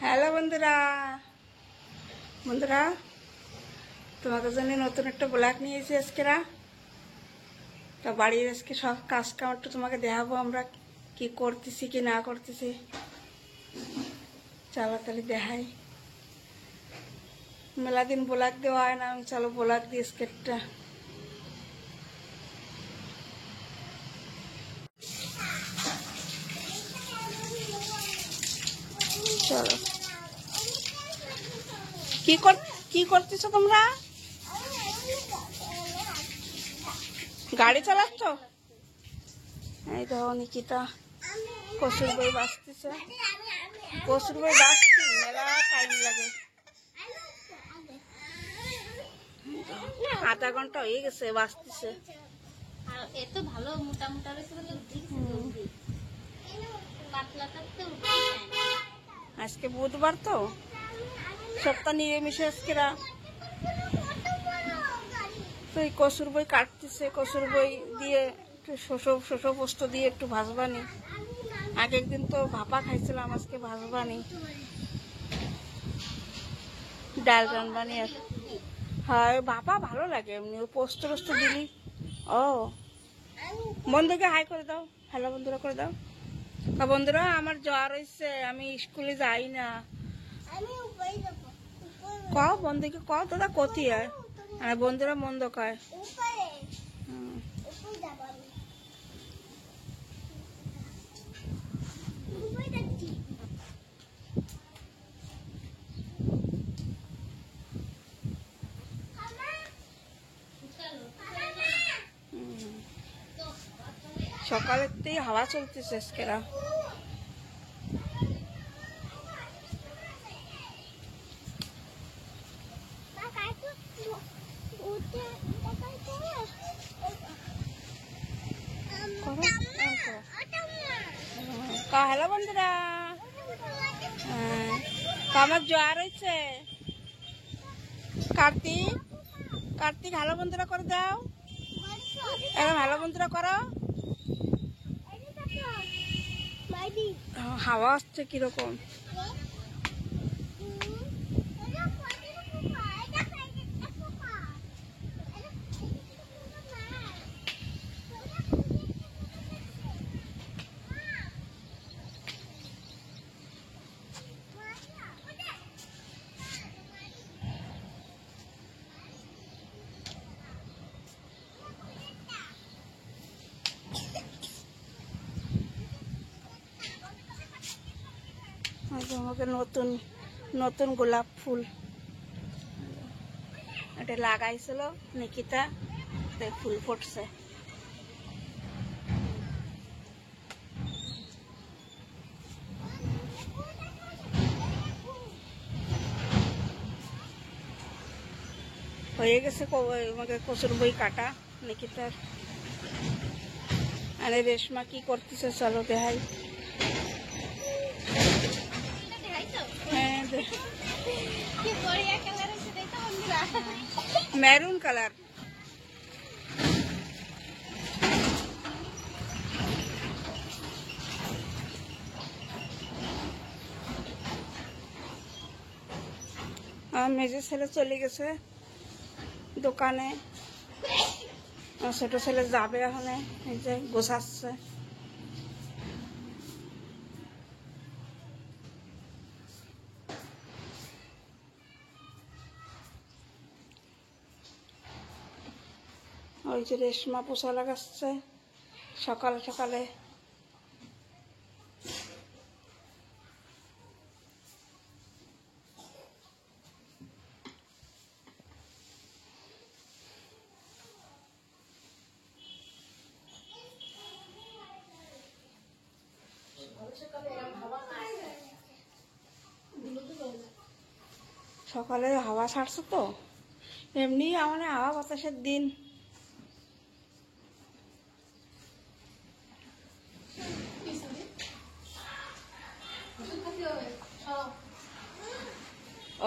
Hello বন্ধুরা বন্ধুরা তোমাদের জন্য নতুন একটা ব্লগ নিয়েছি আজকেরা। তো বাড়ির আজকে সব কাজ কাম একটু তোমাকে দেখাবো আমরা কি করতেছি কি না করতেছি। চলো তাহলে দেখাই। মেলা দিন ব্লগ দেওয়া হয় না, আমি চলো ব্লগ দিই আজকেরটা। চলো কি করতেছো তোমরা? গাড়ি চালাচ্ছ? এই দেখো নিকিতা কচুর বই বাঁচতেছে। কচুর বই বাঁচতে মেলা টাইম লাগে, আধা ঘন্টা হয়ে গেছে বাঁচতেছে। আজকে বুধবার তো সপ্তাহ নিরামিষে আজকেরা। তো এই কচুর বই কাটতেছে, কচুর বই দিয়ে একটু শোষো পোস্ত দিয়ে একটু ভাজবানি। আগের দিন তো ভাপা খাইছিলাম, আজকে ভাজবানি, ডাল রানবানি। আর হ্যাঁ ভাপা ভালো লাগে, এমনি পোস্ত টোস্ত দিলি। ও বন্ধুকে হাই করে দাও, হ্যালো বন্ধুরা করে দাও। বন্ধুরা আমার জ্বর হয়েছে, আমি স্কুলে যাই না। কও বন্ধুকে কও দাদা কতি হয়, আর বন্ধুরা মন্দ কয়। সকালের থেকে হাওয়া চলতেছে আজকেরা। হ্যালো বন্ধুরা, আমার জ্বর হয়েছে। কার্তিক কার্তিক হ্যালো বন্ধুরা করে দাও, এরকম হ্যালো বন্ধুরা করো। হাওয়া আসছে কিরকম। আমাকে নতুন নতুন গোলাপ ফুল এটা লাগাইছিল নিকিতা, ফুল ফুটছে। হয়ে গেছে আমাকে কচুর বই কাটা নিকিতার। আরে রেশমা কি করতেছে চলো দেখাই। Maroon colour. মেজে ছেলে চলে গেছে দোকানে, ছোট ছেলে যাবে এখন, এই যে গোছাচ্ছে। ওই যে রেশমা পোষা লাগাচ্ছে সকালে সকালে। সকালে হাওয়া ছাড়ছে তো, এমনি আমার হাওয়া বাতাসের দিন।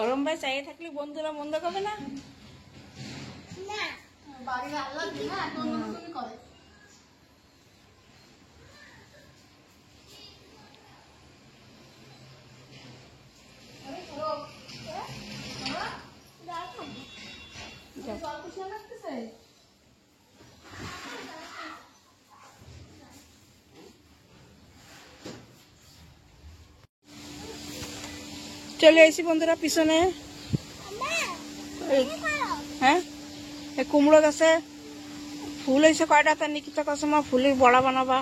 অরম ভাই চাইয়ে থাকলে বন্ধুরা মন্দ করবে না। চলে এসেছি বন্ধুরা পিছনে। হ্যাঁ, এই কুমড়ো গাছে ফুল হয়েছে কয়টা, তার নিকিতা কাছে মা ফুলের বড়া বানাবা।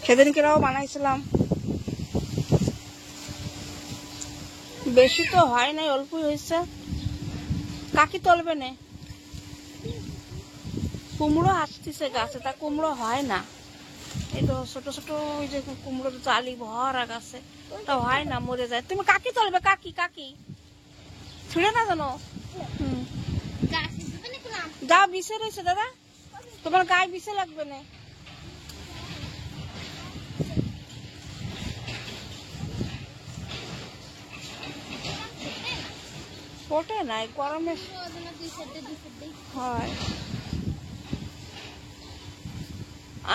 সেদিনকেও বানাইছিলাম, বেশি তো হয় নাই, অল্পই হয়েছে। কাকি তলবে না, কুমড়ো আসতেছে গাছে, তা কুমড়ো হয় না। এই তো ছোট ছোট ওই যে কুমড়ো চালি ভরা গাছে, তা হয় না, মরে যায়। তুমি কাকি তলবে, কাকি কাকি ছিঁড়ে না জানো। যা বিষে রয়েছে দাদা, তোমার গায়ে বিষে লাগবে না। ফোটে নাই গরমে হয়।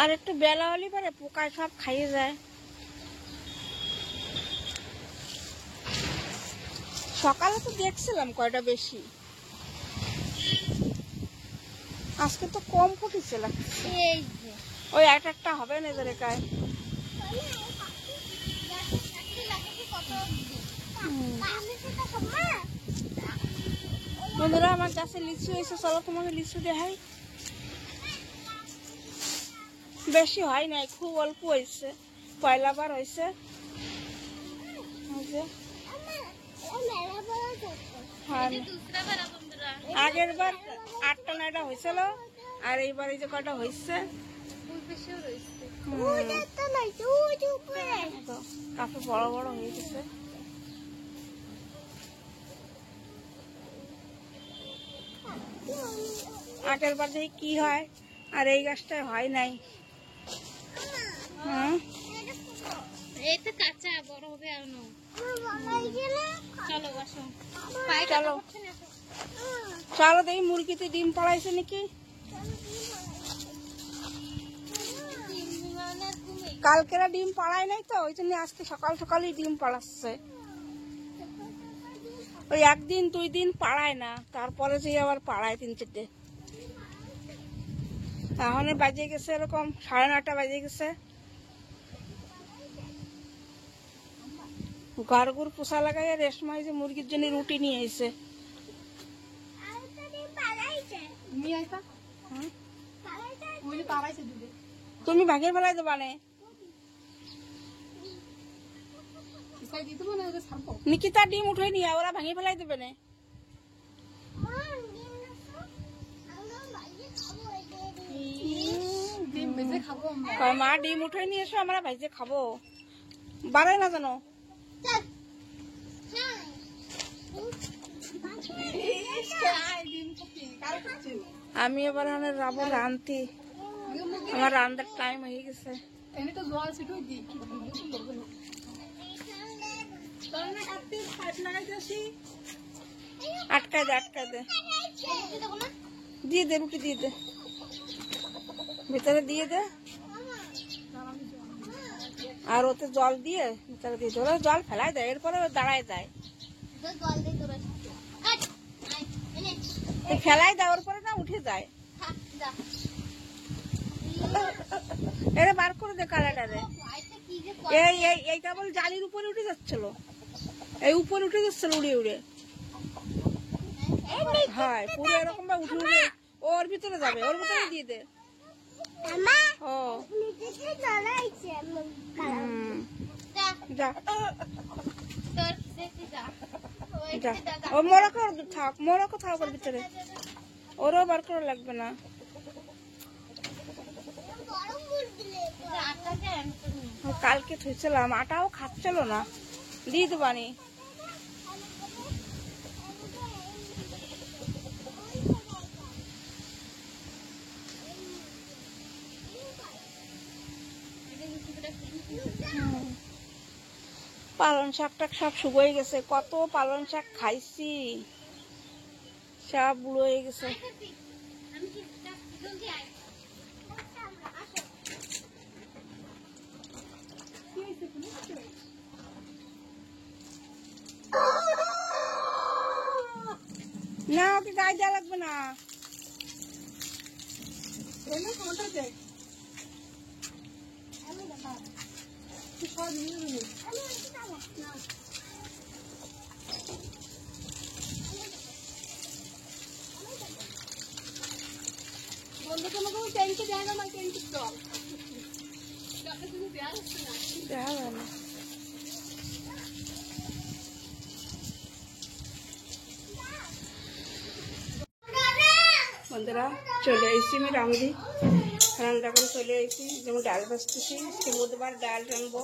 আর একটু বেলা হলে পারে পোকায় সব খাইয়ে যায়। সকালে তো দেখছিলাম কয়টা বেশি, আজকে তো কম ফুটেছে লাগছে। ওই একটা হবে না এদের গায়ে। বন্ধুরা আমার গাছে লিচু হয়েছে, চলো তোমাকে লিচু দেখাই। বেশি হয় নাই, খুব অল্প হয়েছে, পয়লা বার হয়েছে। আগের বার 8টা 9টা হয়েছিল, আর এইবার এই যে কটা হয়েছে। কাফে বড় বড় হয়ে গেছে। আগের বার দেখি কি হয়, আর এই গাছটায় হয় নাই। কাঁচা বড় হবে আর চলো বসো। চলো চলো দেখি মুরগিতে ডিম পাড়াইছে নাকি। কালকেরা ডিম পাড়ায় নাই তো, ওই জন্য আজকে সকাল সকালই ডিম পাড়াচ্ছে। ওই 1 দিন 2 দিন পাড়ায় না, তারপরে যে আবার পাড়ায় 3-4টে। এখন বাজে গেছে এরকম 9:30 বাজে গেছে। ঘরগুর পোষা লাগাই রেশমাই যে মুরগির জন্য রুটি নিয়ে এসে। তুমি ভাগের বেলায় দেবা নে, নিকিতা ডিম উঠে নিয়ে ওরা ভাঙে ফেলাই দেবে না। মা ডিম উঠে নিয়ে এসো, আমরা ভাইজে খাবো। বাড়াই না জানো। আমি এবার যাবো রাঁধতে, আমার রান্নার টাইম হয়ে গেছে। আটকায় দে দিয়ে দে, রুটি দিয়ে দে, ভিতরে দিয়ে দে, আর ওতে জল দিয়ে ভিতরে দিয়ে দে। ওরা জল ফেলাই দেয়, এরপরে দাঁড়ায় যায়, ফেলাই দেয়, ওর পরে না উঠে যায়। এরা বার করে দে কালাটারে। এই কেবল জালির উপরে উঠে যাচ্ছিল, এই উপরে উঠে যাচ্ছিল উড়ে উড়ে। হয় পুরো এরকম বা উঠে উঠে ওর ভিতরে যাবে, ওর ভিতরে দিয়ে দে। ও যা ও মোরকো থাক, মোরকো থাক ওর ভিতরে, ওরও বার করা লাগবে না। কালকে থুইছিলাম, আটাও খাচ্ছিল না, দিয়ে দেবানি। পালং শাকটা সব শুকিয়ে গেছে, কত পালং শাক খাইছি, সব বুড়ো হয়ে গেছে। না ওকে গায়ে দেওয়া লাগবে না। দেখা যায় না। বন্ধুরা চলে এসেছি আমি রামদি, রান্না করে চলে এসেছি। যেমন ডাল ভাজতেছি, বুধবার ডাল রানবো,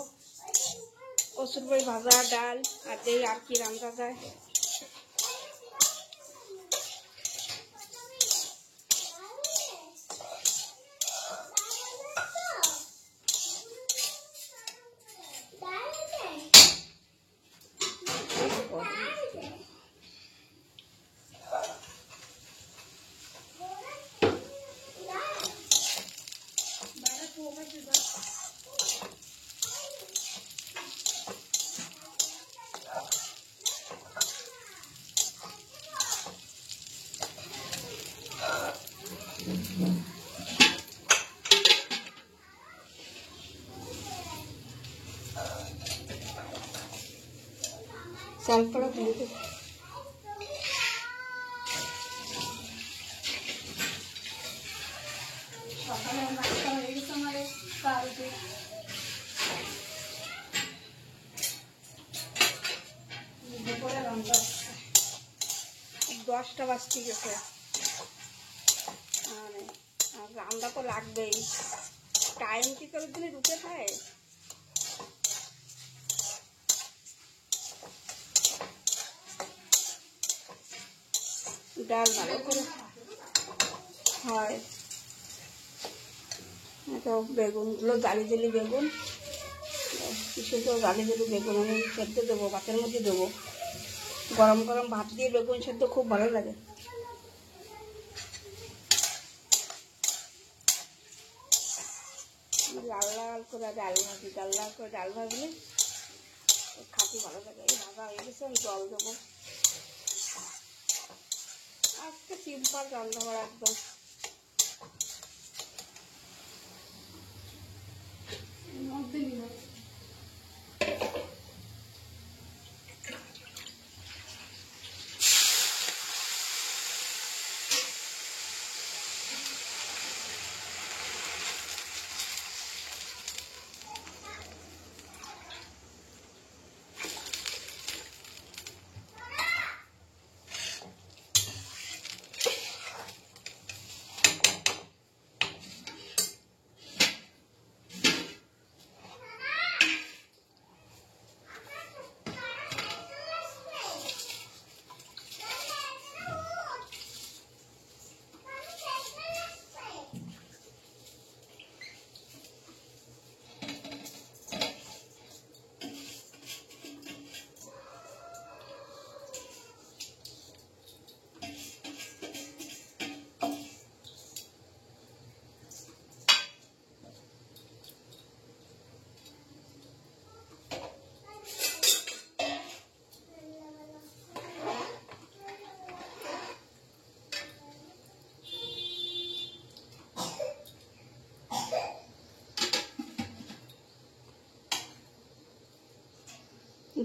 কচুর বই ভাজা, ডাল আর এই আর কি রান্না যায়। চালপাড়া দিয়ে দেব। সকালে নাস্তা হয়ে গেছে আমার, কালকে 10টা বাজতে গেছে। আর রান্না তো লাগবেই, টাইম কি করে দিলে রুটে খায়। ডাল ভালো করে হয়। তো বেগুনগুলো জালি জালি বেগুন, কিছু তো জালি জালি বেগুন আমি সেদ্ধ দেবো, ভাতের মধ্যে দেবো। গরম গরম ভাত দিয়ে বেগুন সেদ্ধ খুব ভালো লাগে। লাল লাল করে ডাল ভাজি, লাল লাল করে ডাল ভাজলে খাতে ভালো লাগে। এই ভাজা হয়ে গেছে, আমি জল দেবো। আজকে সিম্পল রান্না করা একদম।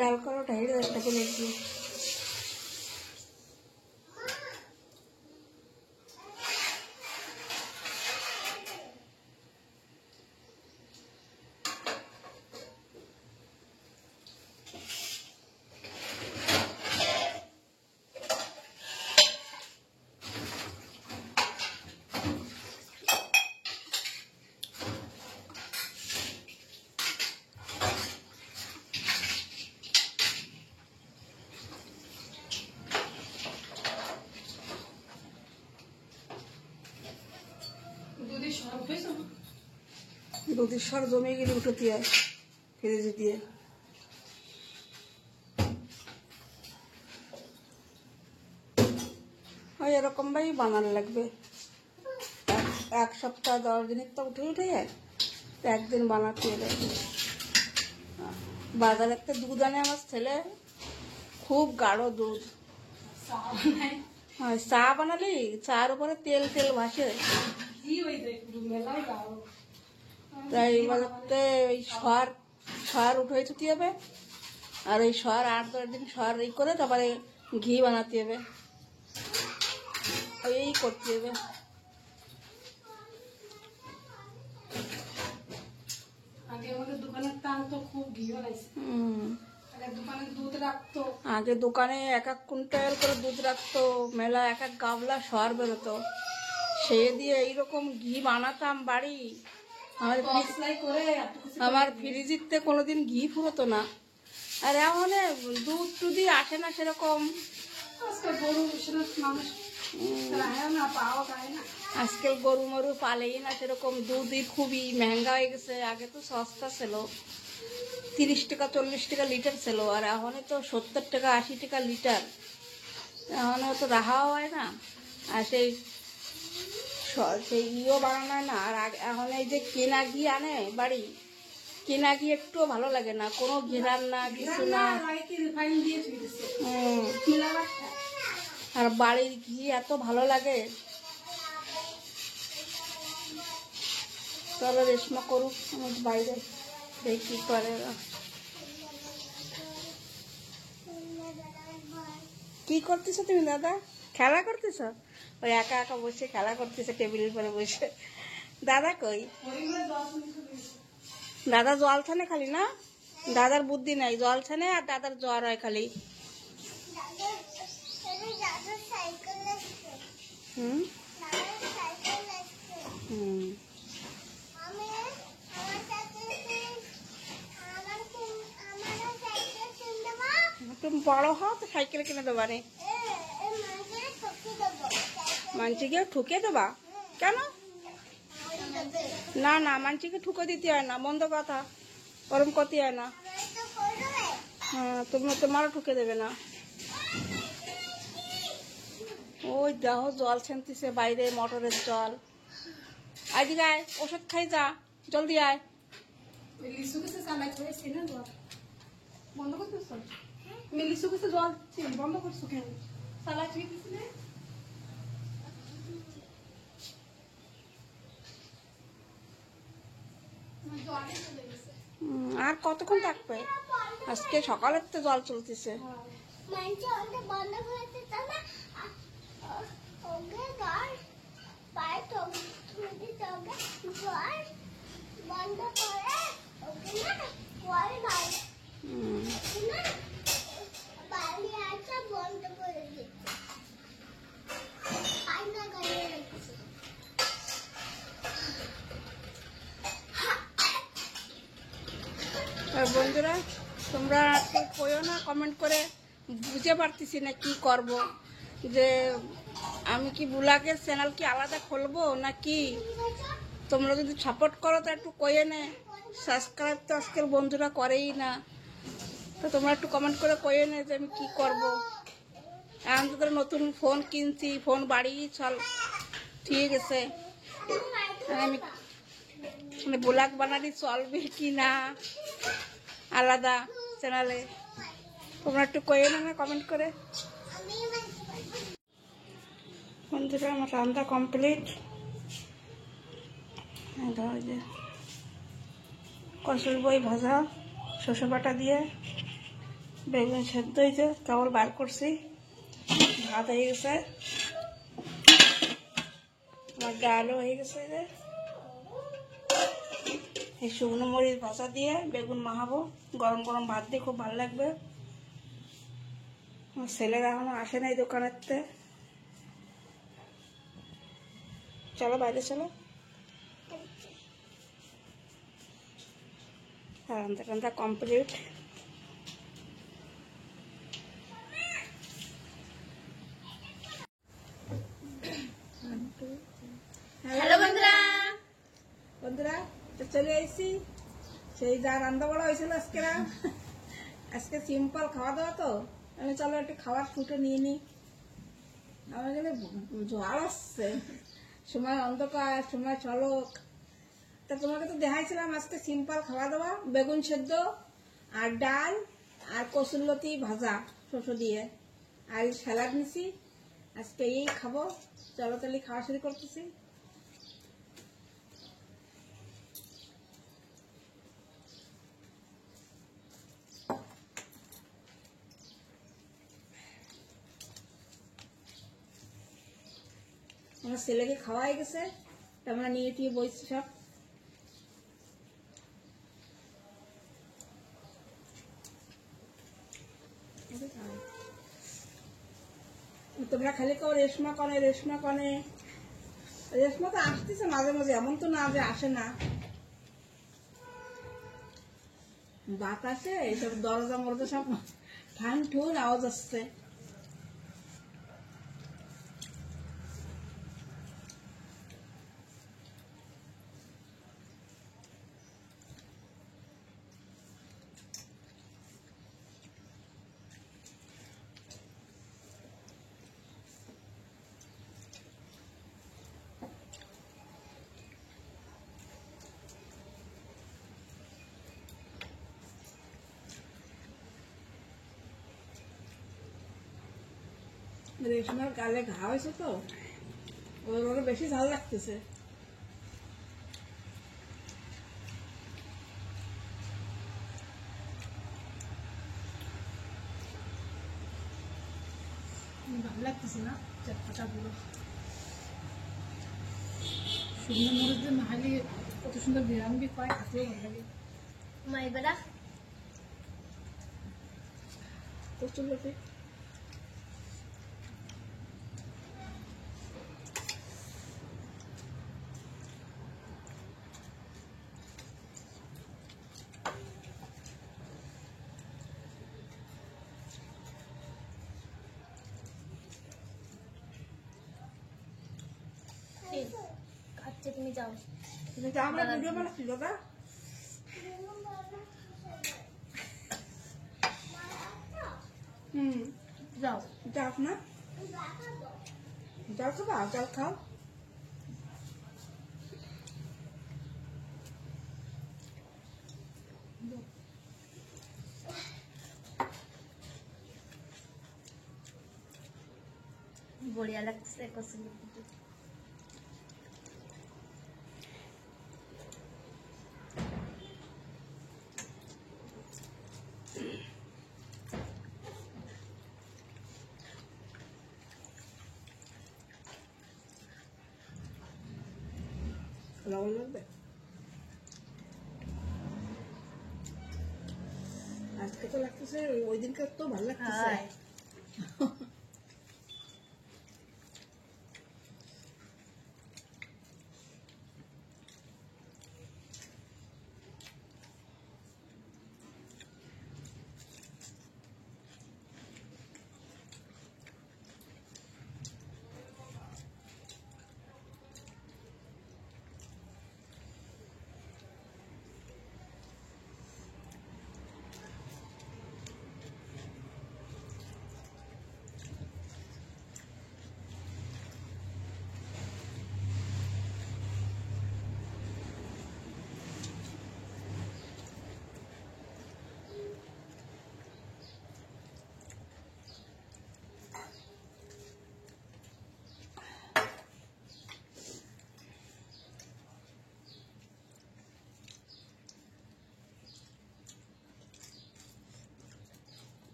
ডাল করো ঢাইড়ে একটা করে দিয়ে দুধের সর জমে গেলে উঠে দিয়ে ফ্রিজে দিয়ে ওই এরকম ভাই বানানো লাগবে। এক সপ্তাহ 10 দিনের তো উঠে উঠে যায়, একদিন বানাতে এলে। বাজারে একটা দুধ আনে আমার ছেলে, খুব গাঢ় দুধ। হ্যাঁ, চা বানালি চার উপরে তেল তেল ভাসে। তাই বাজারতে ওই সর উঠে ছুটি হবে, আর ওই সর 8-10 দিন সর এই করে তারপরে ঘি বানাতে হবে, এই করতে হবে। আগে দোকানে 1 কুইন্টাল করে দুধ রাখতো, মেলা 1 গামলা সর বেরোতো, সে দিয়ে এইরকম ঘি বানাতাম বাড়ি। আমার ফ্রিজিতে কোনোদিন ঘি ফুরোতো না। আর এখন দুধ টুধি আসে না সেরকম। আজকাল গরু মরু পালেই না সেরকম, দুধই খুবই মেহেঙ্গা হয়ে গেছে। আগে তো সস্তা ছিল, 30 টাকা 40 টাকা লিটার ছিল, আর এখন তো 70 টাকা 80 টাকা লিটার। এখন তো রাহাও হয় না, আর সেই ইও বানানো হয় না। আর এখন এই যে কেনা ঘি আনে বাড়ি, কেনা ঘি একটুও ভালো লাগে না, কোনো ঘেরার না কিছু না। আর বাড়ির ঘি এত ভালো লাগে। চলো রেশমা করুক, আমার বাইরে দেখি কি করে। কি করতেছো তুমি দাদা? খেলা করতেছ? ওই একা একা বসে খেলা করতেছে টেবিলের পরে বসে। দাদা কই? দাদা জল ছানে খালি না, দাদার বুদ্ধি নাই, জল ছানে আর দাদার জ্বর হয় খালি। হুম হুম তুমি বড় হও তো সাইকেল কিনে দেবা রে। মানসিকে ঠুকে দেবা কেন? না না, মানসিকে ঠুকে দিতে হয় না, বন্ধ কথা, ওরম করতে হয় না। হ্যাঁ, তোমারও ঠুকে দেবে না। ওই দেখো জল ছেনতেছে বাইরে, মোটরের জল। আজকে আয়, ওষুধ খাই যা, জলদি আয়। বন্ধ করতেছ? আমি লিচু গাছে জল দিচ্ছি, বন্ধ করছো কেন? সালা খেয়েছি না। আর কতক্ষণ থাকবে? আজকে সকালের তো জল চলতেছে। বন্ধুরা তোমরা কইও না কমেন্ট করে, বুঝে পারতেছি না কি করব, যে আমি কি বুলাকের চ্যানেল কি আলাদা খুলবো না কি। তোমরা যদি সাপোর্ট করো তো একটু কইয়ে নে। সাবস্ক্রাইব তো আজকাল বন্ধুরা করেই না, তো তোমরা একটু কমেন্ট করে কইয়ে নে যে আমি কি করব। এখন তো নতুন ফোন কিনছি, ফোন বাড়ি চল ঠিক আছে, আমি ব্লগ বানালি চলবে কি না আলাদা চ্যানেলে, তোমরা একটু কইয়ে না কমেন্ট করে। বন্ধুরা আমার রান্না কমপ্লিট। কচুর বই ভাজা শসা বাটা দিয়ে, বেগুন সেদ্ধ হয়েছে কেবল বার করছি, ভাত হয়ে গেছে, আমার ডালও হয়ে গেছে। এই শুকনো মরিচ ভাজা দিয়ে বেগুন মাখাবো, গরম গরম ভাত দিয়ে খুব ভালো লাগবে। আমার ছেলেরা এখনো আসে নাই দোকানেরতে। চলো বাইরে চলো। রান্না টান্না কমপ্লিট। হ্যালো বন্ধুরা, বন্ধুরা তো চলে এসেছি সেই যা রান্না বড়া হয়েছিল আজকে সিম্পল খাওয়া দাওয়া, তো আমি চলো একটু খাবার ফুটে নিয়ে নিই। আমার এখানে জ্বর আসছে, সময় অন্ধকার, সময় চলো। তা তোমাকে তো দেখাইছিলাম আজকে সিম্পল খাওয়া দাওয়া, বেগুন সেদ্ধ আর ডাল আর কচুরলতি ভাজা শসা দিয়ে, আর স্যালাড নিছি। আজকে এই খাবো, চলো তাহলে খাওয়া শুরু করতেছি। আমার ছেলেকে খাওয়াই গেছে, আমরা নিয়ে টিয়ে বইছি সব। তোমরা খালি কেউ রেশমা কনে রেশমা কনে, রেশমা তো আসতেছে মাঝে মাঝে, এমন তো না যে আসে না। বাতাসে এইসব দরজা মরজা সব ঠান ঠুন আওয়াজ আসছে। রেশমার গালে ঘা হয়েছে তো ওর বেশি ঝাল লাগতেছে। ভালো লাগতেছে না চটপটা গুলো, শুকনো মরিচ দিয়ে নাহলে কত সুন্দর বিরিয়ানি পায়, খেতেও ভালো লাগে। May bala? প্রচুর লোকে খাচ্ছে, তুমি যাও। আমরা ভিডিও বানাচ্ছি দাদা। যাও যাও না, যাও খাবা, যাও খাও। বড়িয়া লাগতেছে কসম। লবণ লাগবে আজকে তো লাগতেছে, ওই দিনকে তো ভালো লাগতেছে। হাই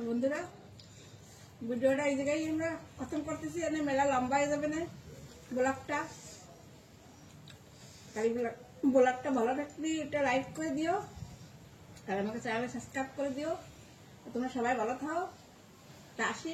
বন্ধুরা, ভিডিওটা এই জায়গায় আমরা খতম করতেছি, এনে মেলা লম্বা হয়ে যাবে না ব্লগটা। তাই ব্লগটা ভালো থাকলে এটা লাইক করে দিও, আর আমাকে চ্যানেলে সাবস্ক্রাইব করে দিও। তোমরা সবাই ভালো থাও, তা আসি।